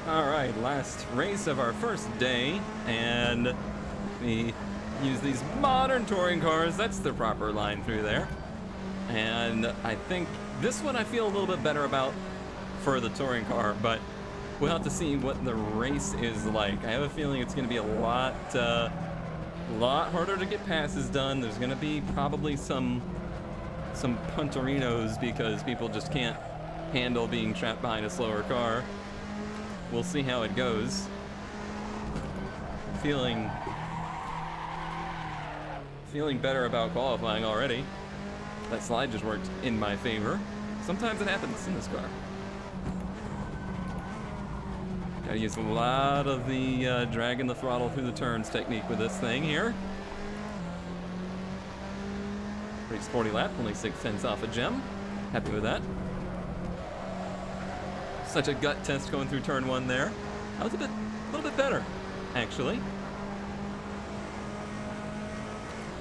Alright, last race of our first day, and we use these modern touring cars. That's the proper line through there. And I think this one I feel a little bit better about for the touring car, but we'll have to see what the race is like. I have a feeling it's going to be a lot harder to get passes done. There's going to be probably some punterinos because people just can't handle being trapped behind a slower car. We'll see how it goes. Feeling better about qualifying already. That slide just worked in my favor. Sometimes it happens in this car. Gotta use a lot of the dragging the throttle through the turns technique with this thing here. Pretty sporty lap, only 6/10 off a gem. Happy with that. Such a gut test going through turn one there. That was a little bit better, actually.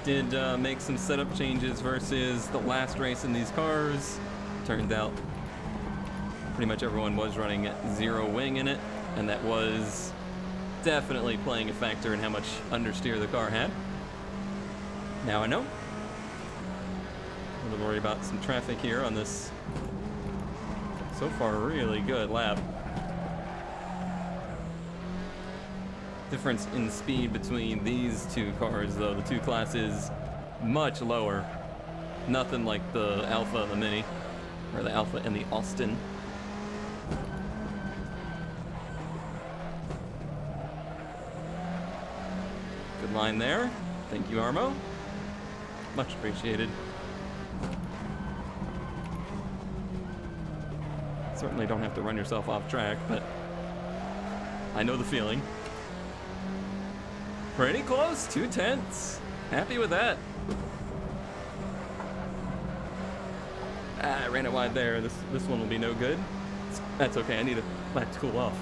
Did make some setup changes versus the last race in these cars. Turned out pretty much everyone was running at 0 wing in it, and that was definitely playing a factor in how much understeer the car had. Now I know. A little worried about some traffic here on this so far really good lap. Difference in speed between these two cars though, the two classes, much lower. Nothing like the Alpha and the Mini, or the Alpha and the Austin. Good line there. Thank you, Armo. Much appreciated. Certainly don't have to run yourself off track, but I know the feeling. Pretty close, 2/10. Happy with that. I ran it wide there. This one will be no good. That's okay, I need a lap to cool off.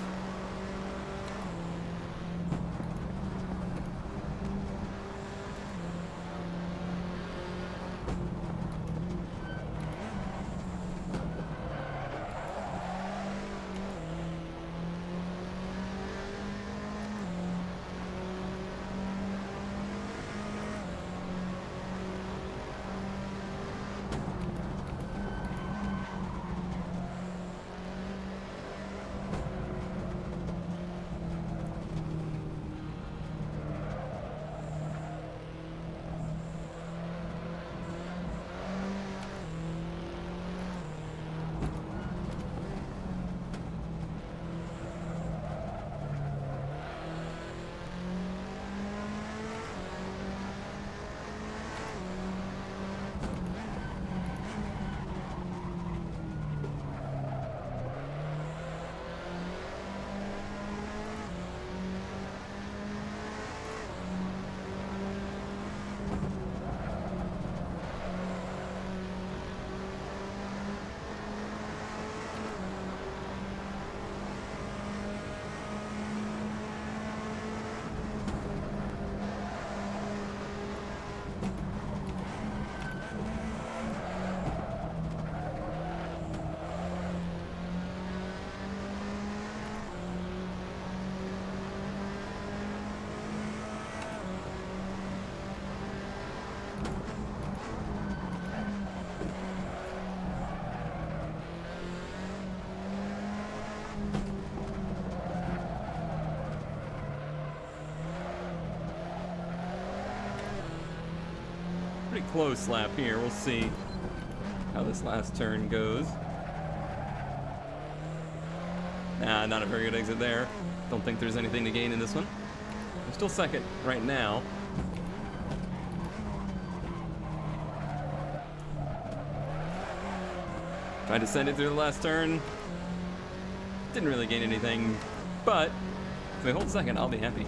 Pretty close lap here. We'll see how this last turn goes. Nah, not a very good exit there. Don't think there's anything to gain in this one. I'm still second right now. Tried to send it through the last turn. Didn't really gain anything, but if we hold second, I'll be happy.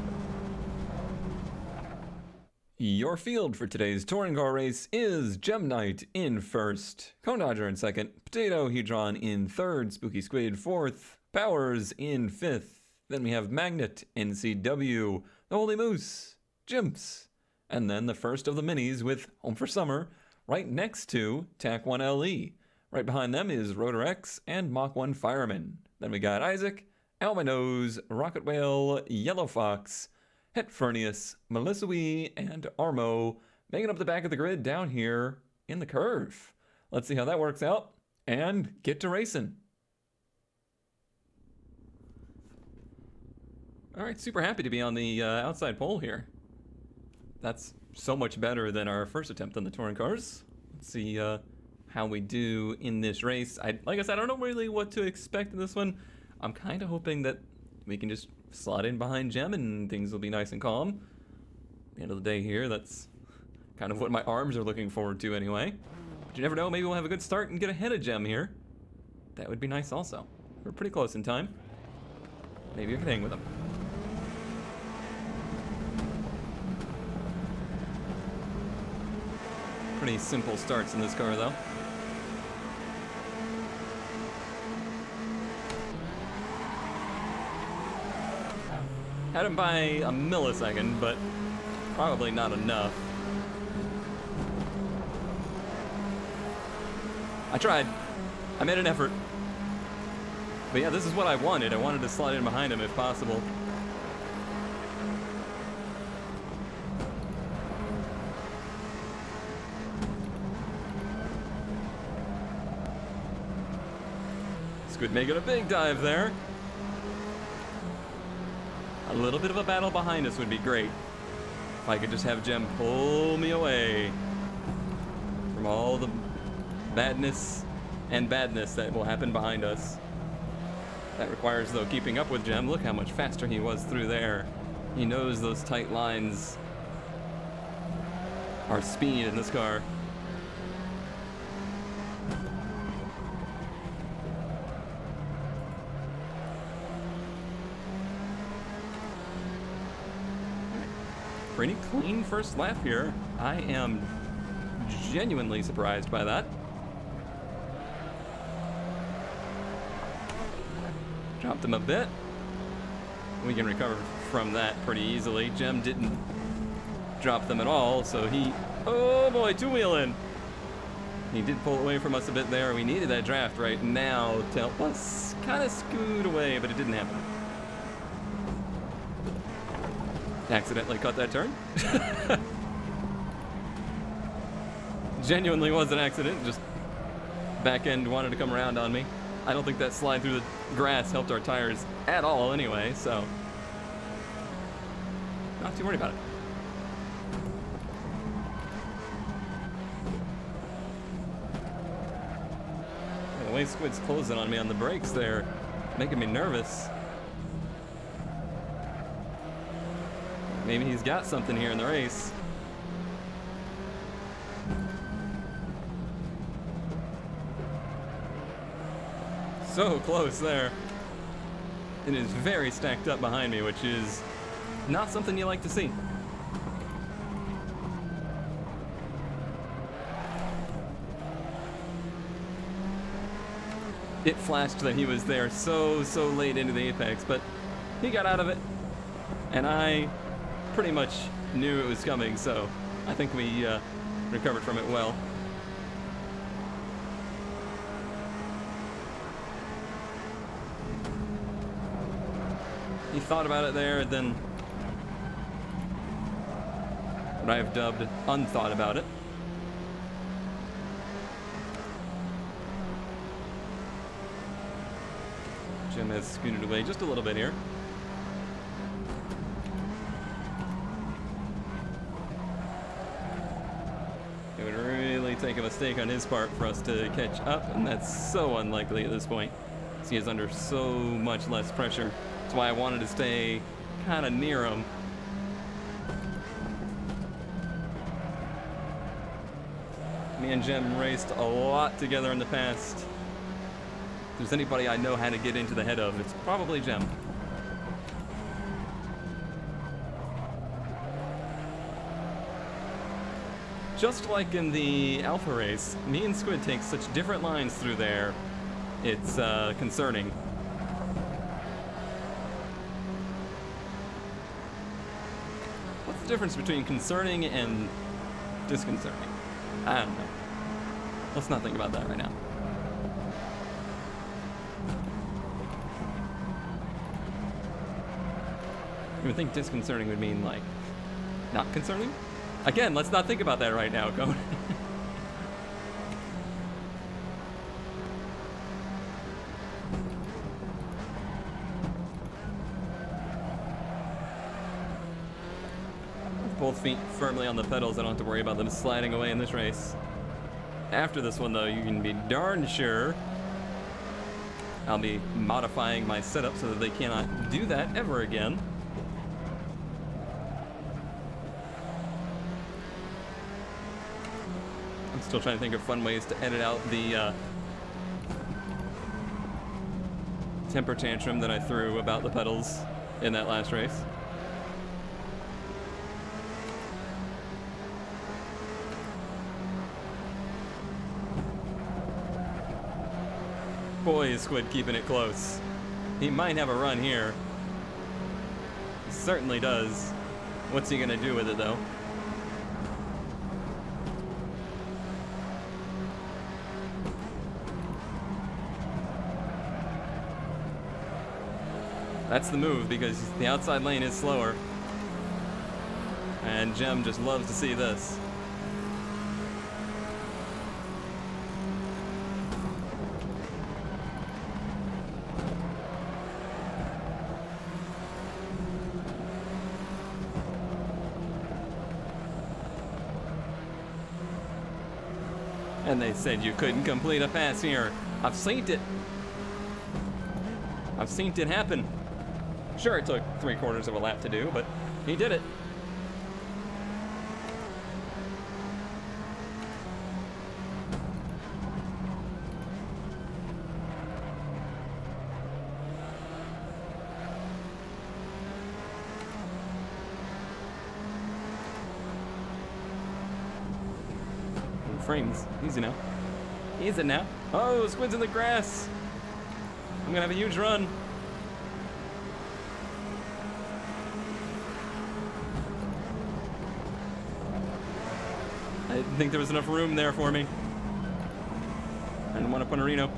Your field for today's touring car race is Gem Knight in first, Cone Dodger in second, Potato Hedron in third, Spooky Squid fourth, Powers in fifth. Then we have Magnet, NCW, the Holy Moose, Jimps, and then the first of the minis with Home for Summer right next to TAC 1 LE. Right behind them is Rotor X and Mach 1 Fireman. Then we got Isaac, Albinos, Rocket Whale, Yellow Fox, Hetfernius, Melissae, and Armo making up the back of the grid down here in the curve. Let's see how that works out and get to racing. All right, super happy to be on the outside pole here. That's so much better than our first attempt on the touring cars. Let's see how we do in this race. Like I said, I don't know really what to expect in this one. I'm kind of hoping that we can just slot in behind Jem and things will be nice and calm. At the end of the day here, that's kind of what my arms are looking forward to anyway. But you never know, maybe we'll have a good start and get ahead of Jem here. That would be nice also. We're pretty close in time. Maybe I can hang with him. Pretty simple starts in this car though. Had him by a millisecond, but probably not enough. I tried. I made an effort. But yeah, this is what I wanted. I wanted to slide in behind him if possible. Squid making a big dive there. A little bit of a battle behind us would be great. If I could just have Jem pull me away from all the badness and badness that will happen behind us. That requires, though, keeping up with Jem. Look how much faster he was through there. He knows those tight lines are speed in this car. Pretty clean first lap here. I am genuinely surprised by that. Dropped him a bit. We can recover from that pretty easily. Jem didn't drop them at all, so he... Oh boy, two-wheeling! He did pull away from us a bit there. We needed that draft right now to help us kind of scoot away, but it didn't happen. Accidentally cut that turn. Genuinely was an accident, just back end wanted to come around on me. I don't think that slide through the grass helped our tires at all anyway, so not too worried about it. The way Squid's closing on me on the brakes there, making me nervous. Maybe he's got something here in the race. So close there. It is very stacked up behind me, which is not something you like to see. It flashed that he was there so late into the apex, but he got out of it, and I pretty much knew it was coming, so I think we recovered from it well. He thought about it there, then what I have dubbed unthought about it. Jem has scooted away just a little bit here. It would really take a mistake on his part for us to catch up, and that's so unlikely at this point. He is under so much less pressure. That's why I wanted to stay kind of near him. Me and Jem raced a lot together in the past. If there's anybody I know how to get into the head of, it's probably Jem. Just like in the Alpha race, me and Squid take such different lines through there, it's concerning. What's the difference between concerning and disconcerting? I don't know. Let's not think about that right now. You would think disconcerting would mean, like, not concerning? Again, let's not think about that right now, Cone. With both feet firmly on the pedals, I don't have to worry about them sliding away in this race. After this one, though, you can be darn sure I'll be modifying my setup so that they cannot do that ever again. I'm still trying to think of fun ways to edit out the temper tantrum that I threw about the pedals in that last race. Boy, is Squid keeping it close. He might have a run here. He certainly does. What's he gonna do with it, though? That's the move, because the outside lane is slower. And Jem just loves to see this. And they said you couldn't complete a pass here. I've seen it. I've seen it happen. Sure, it took 3/4 of a lap to do, but he did it. Frames. Easy now. Easy now. Oh, Squid's in the grass. I'm gonna have a huge run. I didn't think there was enough room there for me. I didn't want to put a Reno.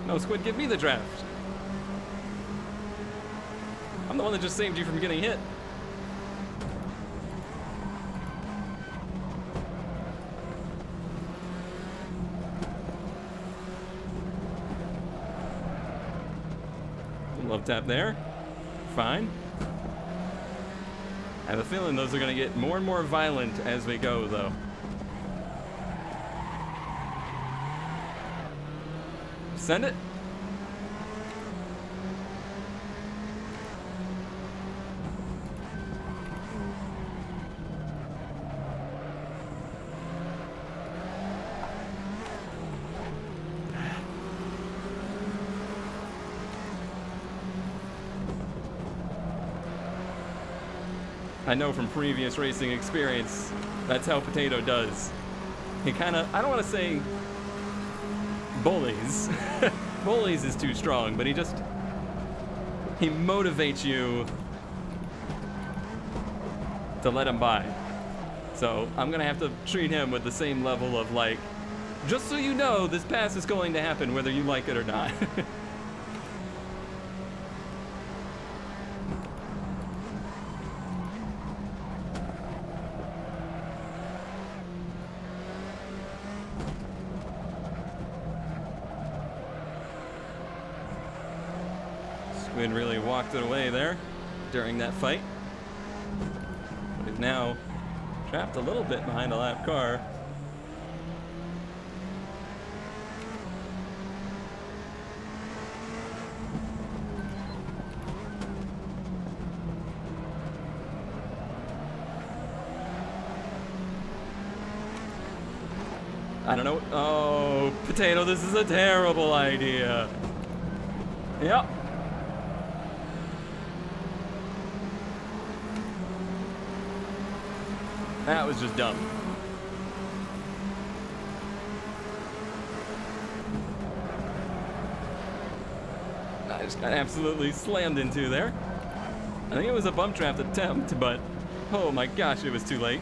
No, Squid, give me the draft. I'm the one that just saved you from getting hit. Love tap there. Fine. I have a feeling those are going to get more and more violent as we go, though. Send it. I know from previous racing experience, that's how Potato does. He kind of, I don't want to say bullies. Bullies is too strong, but he motivates you to let him by. So I'm going to have to treat him with the same level of, like, just so you know, this pass is going to happen whether you like it or not. Squid really walked it away there during that fight. But he's now trapped a little bit behind a lap car. I don't know. Oh, Potato, this is a terrible idea. Yep. That was just dumb. I just got absolutely slammed into there. I think it was a bump draft attempt, but oh my gosh, it was too late.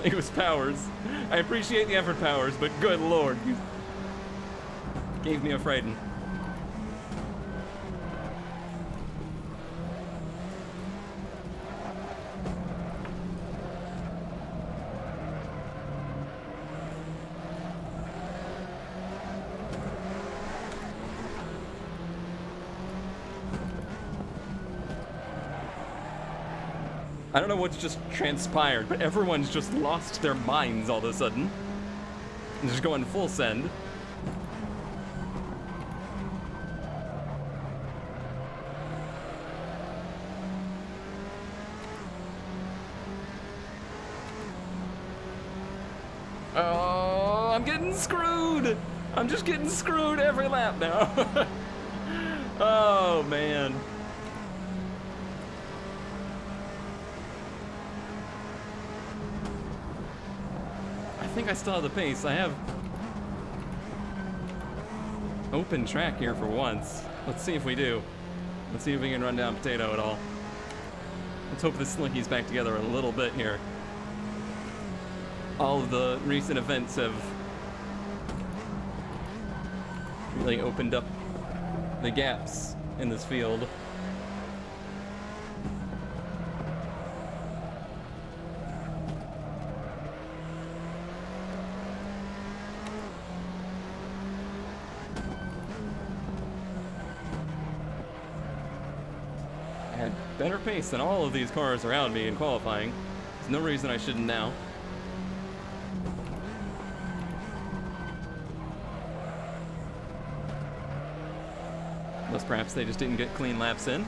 It was Powers. I appreciate the effort, Powers, but good lord, you gave me a frighten. I don't know what's just transpired, but everyone's just lost their minds all of a sudden. And just going full send. Oh, I'm getting screwed. I'm just getting screwed every lap now. Oh, man. I think I still have the pace. I have open track here for once. Let's see if we do. Let's see if we can run down Potato at all. Let's hope this Slinky's back together a little bit here. All of the recent events have really opened up the gaps in this field. I had better pace than all of these cars around me in qualifying. There's no reason I shouldn't now. Unless perhaps they just didn't get clean laps in.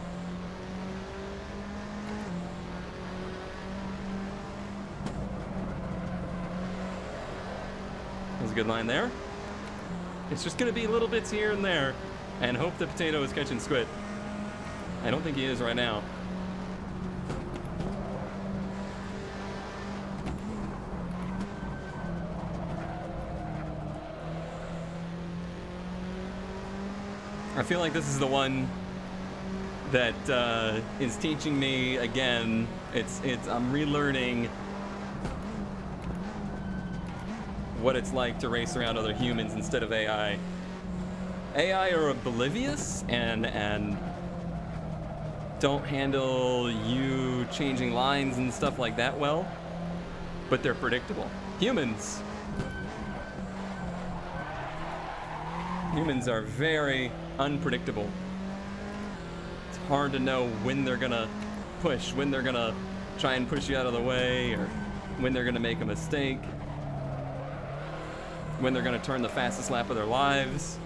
That was a good line there. It's just gonna be little bits here and there, and hope the Potato is catching Squid. I don't think he is right now. I feel like this is the one that is teaching me again. I'm relearning what it's like to race around other humans instead of AI. AI are oblivious and don't handle you changing lines and stuff like that well, but they're predictable. Humans are very unpredictable. It's hard to know when they're gonna push, when they're gonna try and push you out of the way, or when they're gonna make a mistake, when they're gonna turn the fastest lap of their lives.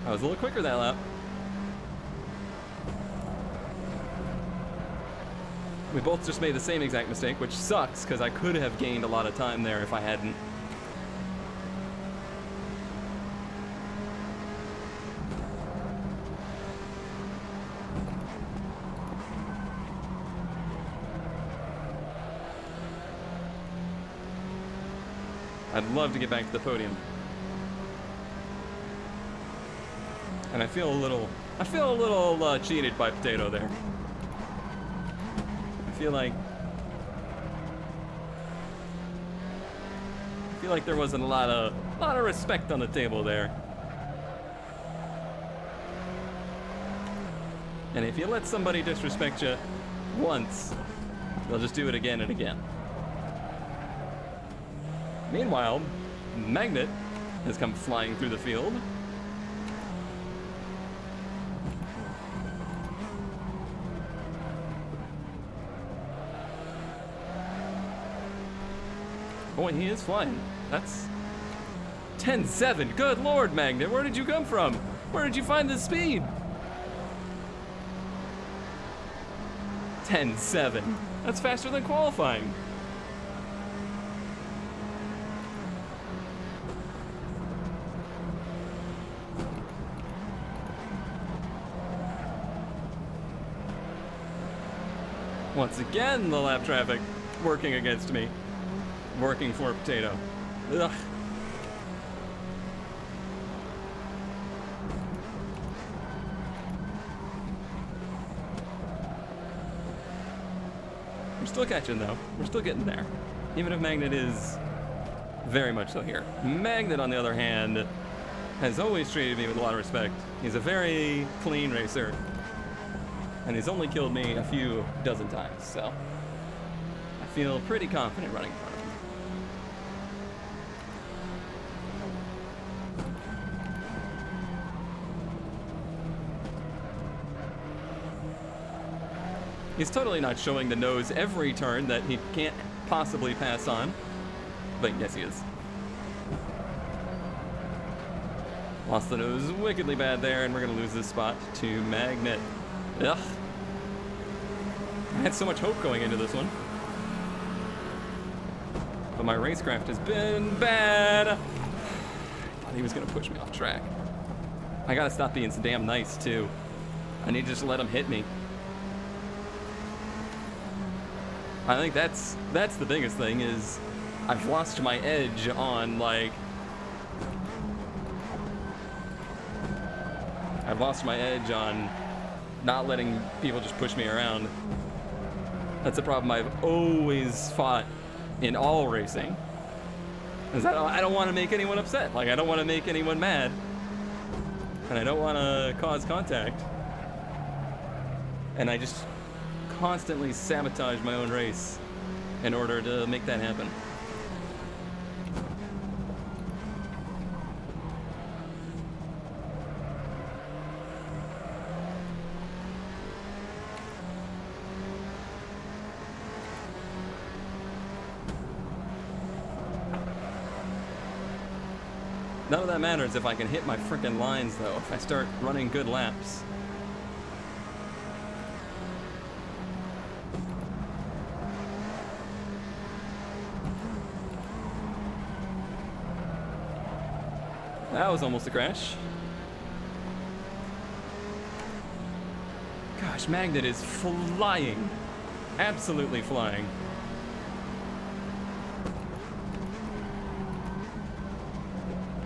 I was a little quicker that lap. We both just made the same exact mistake, which sucks because I could have gained a lot of time there if I hadn't. I'd love to get back to the podium. And I feel a little cheated by Potato there. I feel like there wasn't a lot of respect on the table there. And if you let somebody disrespect you once, they'll just do it again and again. Meanwhile, Magnet has come flying through the field. Boy, he is flying. That's 10-7. Good lord, Magnet, where did you come from? Where did you find this speed? 10-7. That's faster than qualifying. Once again, the lap traffic working against me. Working for Potato. Ugh. still catching though. We're still getting there. Even if Magnet is very much so here. Magnet, on the other hand, has always treated me with a lot of respect. He's a very clean racer. And he's only killed me a few dozen times, so I feel pretty confident running in front of him. He's totally not showing the nose every turn that he can't possibly pass on, but yes, he is. Lost the nose wickedly bad there, and we're gonna lose this spot to Magnet. Ugh. I had so much hope going into this one. But my racecraft has been bad. I thought he was gonna push me off track. I gotta stop being so damn nice too. I need to just let him hit me. I think that's the biggest thing is I've lost my edge on like not letting people just push me around. That's a problem I've always fought in all racing. Is that I don't want to make anyone upset. Like I don't want to make anyone mad. And I don't want to cause contact. And I just constantly sabotage my own race in order to make that happen. None of that matters if I can hit my frickin' lines though, if I start running good laps. That was almost a crash. Gosh, Magnet is flying. Absolutely flying.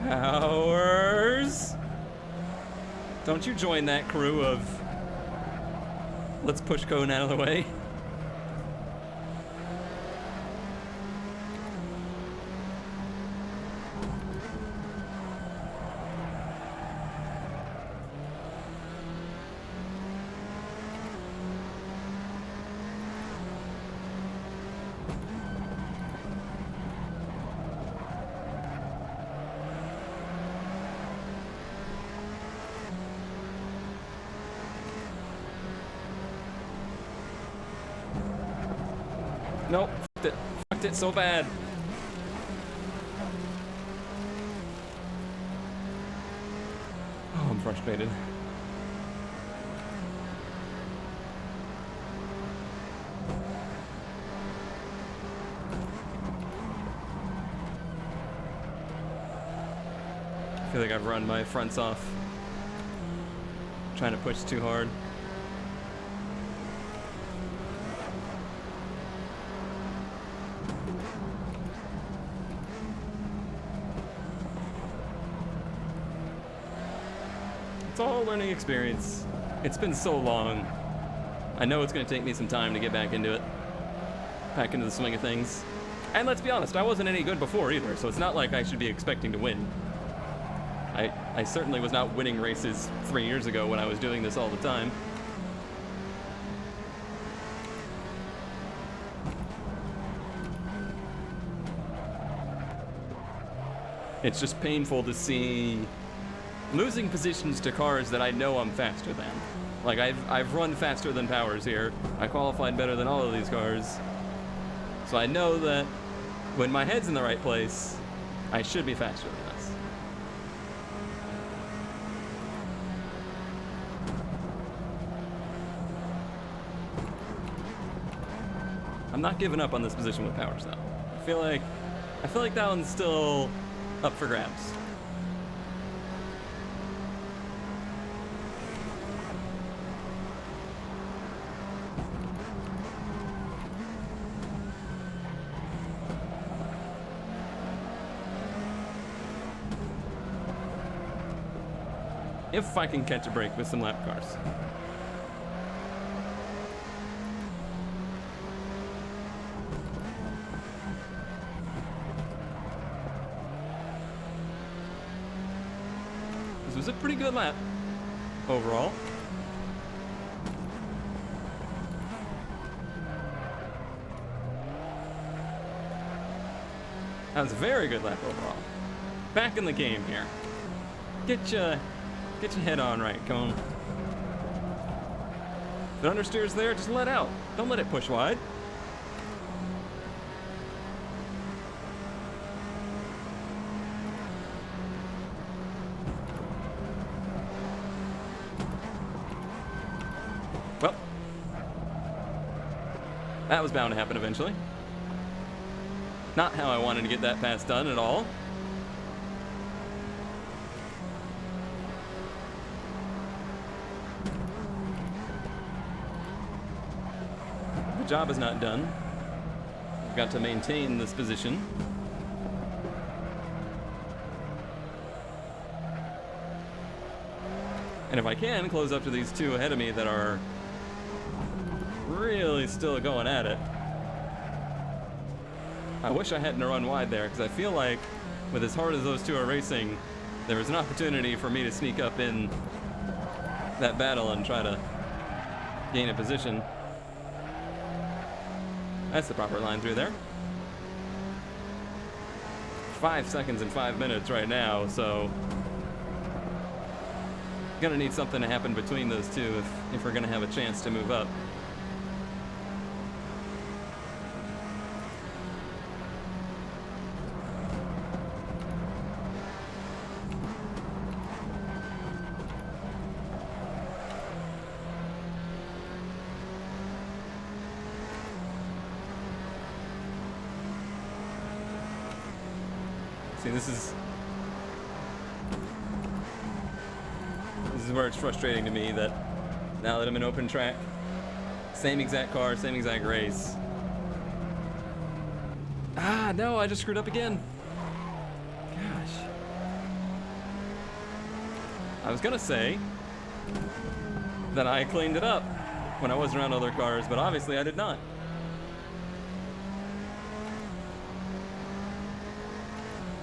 Powers! Don't you join that crew of let's push Cone out of the way. Nope, fucked it so bad. Oh, I'm frustrated. I feel like I've run my fronts off. Trying to push too hard. It's all a learning experience. It's been so long. I know it's going to take me some time to get back into it. Back into the swing of things. And let's be honest, I wasn't any good before either, so it's not like I should be expecting to win. I certainly was not winning races 3 years ago when I was doing this all the time. It's just painful to see losing positions to cars that I know I'm faster than. Like I've run faster than Powers here. I qualified better than all of these cars. So I know that when my head's in the right place, I should be faster than this. I'm not giving up on this position with Powers though. I feel like that one's still up for grabs. If I can catch a break with some lap cars. was a pretty good lap overall. That was a very good lap overall. Back in the game here. Get your head on right, Cone. If it understeers there, just let out. Don't let it push wide. Well, that was bound to happen eventually. Not how I wanted to get that pass done at all. The job is not done. I've got to maintain this position. And if I can, close up to these two ahead of me that are really still going at it. I wish I hadn't run wide there, because I feel like with as hard as those two are racing, there was an opportunity for me to sneak up in that battle and try to gain a position. That's the proper line through there. 5 seconds and 5 minutes right now, so gonna need something to happen between those two if we're gonna have a chance to move up. See, this is where it's frustrating to me that now that I'm in open track, same exact car, same exact race. Ah, no, I just screwed up again. Gosh. I was gonna say that I cleaned it up when I was around other cars, but obviously I did not.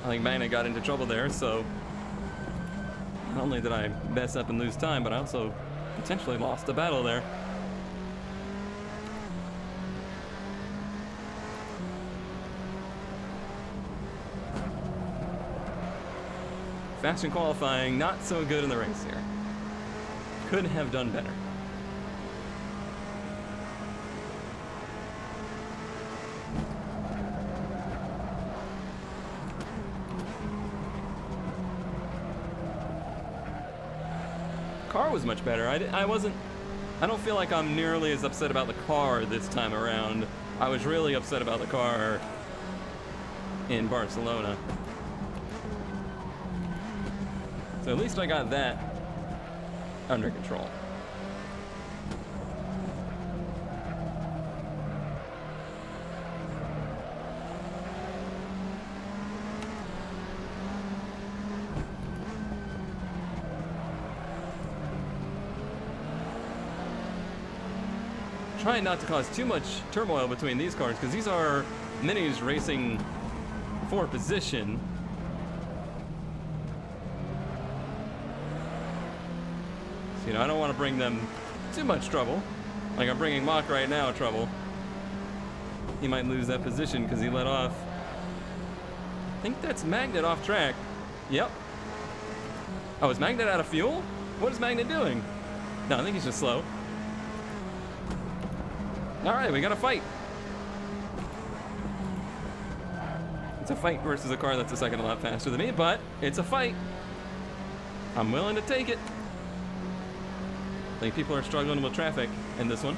I think Magna got into trouble there, so not only did I mess up and lose time, but I also potentially lost the battle there. Fast in qualifying, not so good in the race here. Could have done better. Car was much better. I don't feel like I'm nearly as upset about the car this time around. I was really upset about the car in Barcelona. So at least I got that under control. Trying not to cause too much turmoil between these cars, because these are minis racing for position. So, you know, I don't want to bring them too much trouble. Like I'm bringing Mach right now trouble. He might lose that position because he let off. I think that's Magnet off track. Yep. Oh, is Magnet out of fuel? What is Magnet doing? No, I think he's just slow. All right, we got a fight. It's a fight versus a car that's a second a lot faster than me, but it's a fight. I'm willing to take it. I think people are struggling with traffic in this one.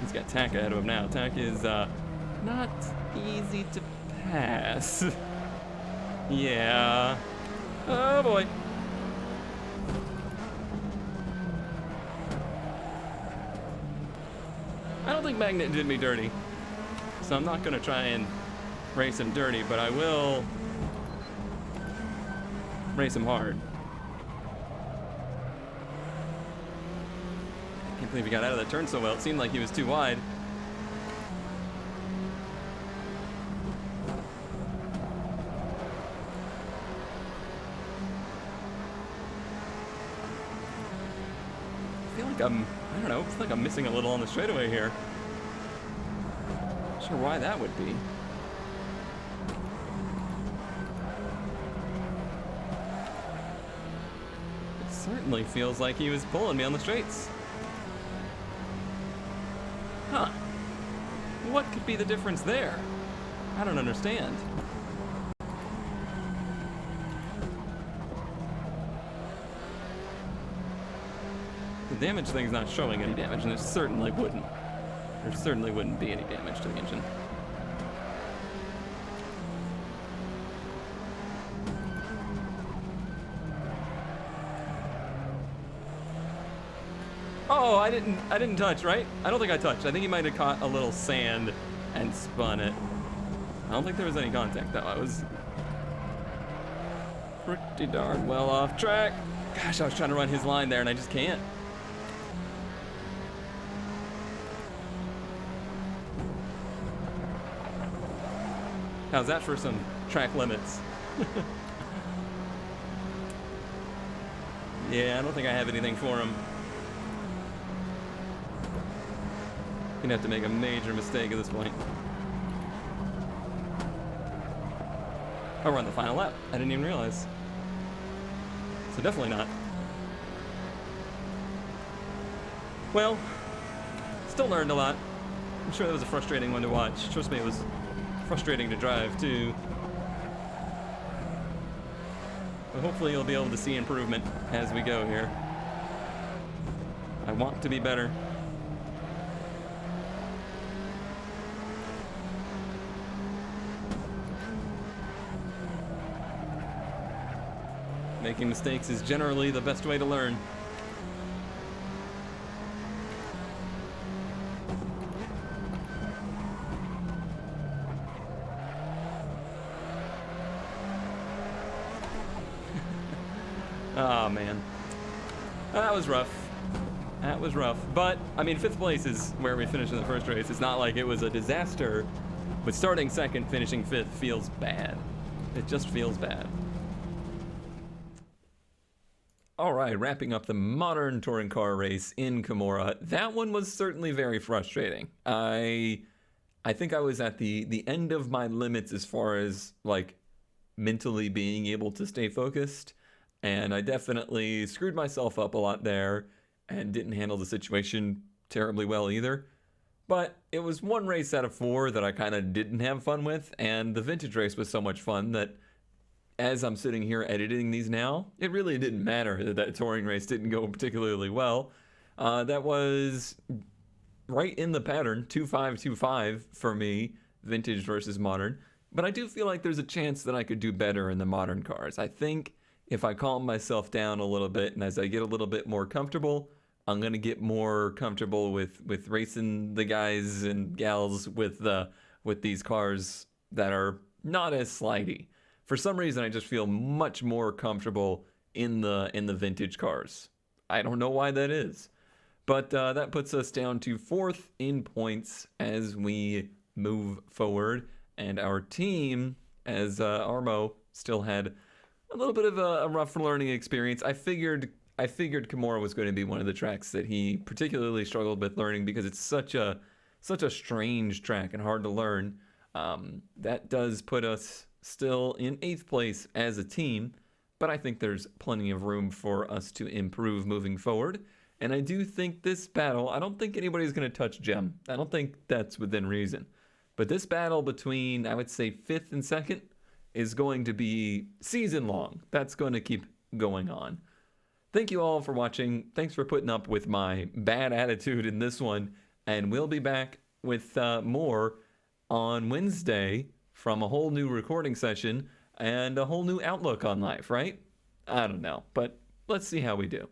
He's got Tack ahead of him now. Tack is not easy to pass. Yeah. Oh boy. I don't think Magnet did me dirty, so I'm not gonna try and race him dirty, but I will race him hard. Can't believe he got out of that turn so well. It seemed like he was too wide. I feel like I don't know, I feel like I'm missing a little on the straightaway here. Not sure why that would be. It certainly feels like he was pulling me on the straights. Huh. What could be the difference there? I don't understand. The damage thing's not showing any damage, and there certainly wouldn't be any damage to the engine. Oh, I didn't touch, right? I don't think I touched. I think he might have caught a little sand and spun it. I don't think there was any contact though. I was pretty darn well off track. Gosh, I was trying to run his line there and I just can't. How's that for some track limits? Yeah, I don't think I have anything for him. Gonna have to make a major mistake at this point. Oh, we're on the final lap. I didn't even realize. So definitely not. Well, still learned a lot. I'm sure that was a frustrating one to watch. Trust me, it was frustrating to drive too. But hopefully you'll be able to see improvement as we go here. I want to be better. Making mistakes is generally the best way to learn. Oh man, that was rough. That was rough. But I mean, 5th place is where we finished in the first race. It's not like it was a disaster, but starting 2nd, finishing 5th feels bad. It just feels bad. All right, wrapping up the modern touring car race in Kemora. That one was certainly very frustrating. I think I was at the end of my limits as far as like mentally being able to stay focused, and I definitely screwed myself up a lot there and didn't handle the situation terribly well either. But it was one race out of 4 that I kind of didn't have fun with, and the vintage race was so much fun that as I'm sitting here editing these now, it really didn't matter that that touring race didn't go particularly well. That was right in the pattern, 2-5-2-5 for me, vintage versus modern. But I do feel like there's a chance that I could do better in the modern cars. I think if I calm myself down a little bit and as I get a little bit more comfortable, I'm going to get more comfortable with racing the guys and gals with these cars that are not as slidey. For some reason, I just feel much more comfortable in the vintage cars. I don't know why that is. But that puts us down to 4th in points as we move forward. And our team, as Armo still had a little bit of a rough learning experience. I figured Kemora was going to be one of the tracks that he particularly struggled with learning because it's such a strange track and hard to learn. That does put us still in 8th place as a team, but I think there's plenty of room for us to improve moving forward. And I do think this battle, I don't think anybody's going to touch Gem. I don't think that's within reason. But this battle between, I would say, 5th and 2nd is going to be season long. That's going to keep going on. Thank you all for watching. Thanks for putting up with my bad attitude in this one. And we'll be back with more on Wednesday from a whole new recording session and a whole new outlook on life, right? I don't know, but let's see how we do.